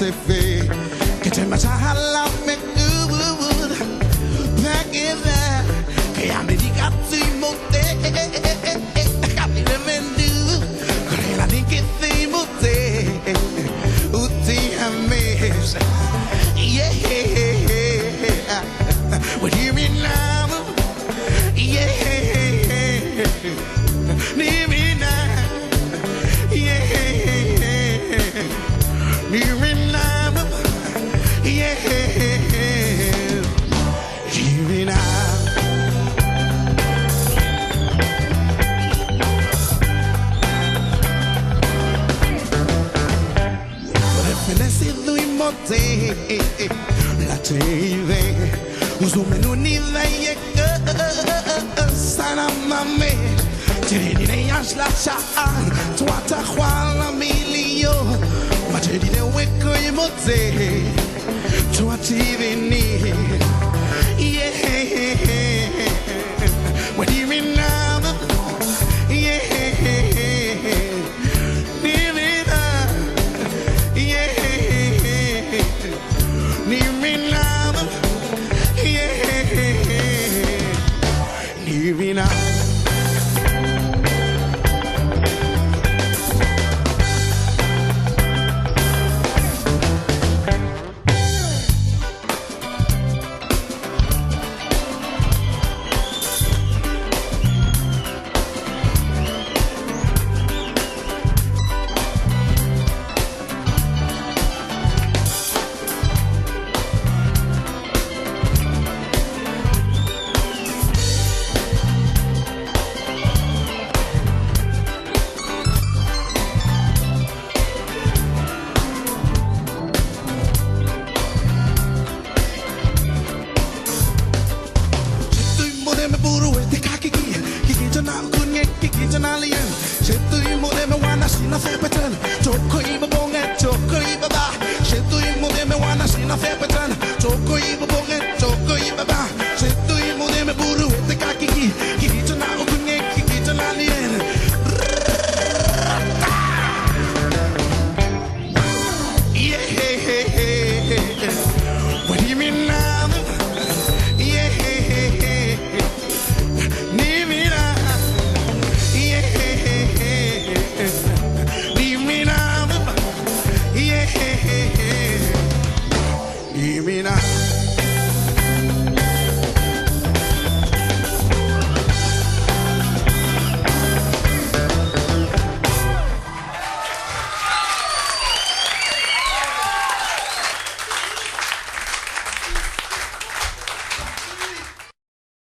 se fe que te masala me good back in there que a me diga si mote a me remendu que la ni que si mote uti a me yeah what you mean now yeah need me now yeah need me now yeah need me now Finesse lui mote la TV uso menu ni la ye sana mame tiri ne yash la cha toi ta khwala milio ma tiri ne weko ye mote toi TV ni yeah what do you mean now yeah Living out. Kiki janalian, je tu mo de me wana sina fe pattern, to koi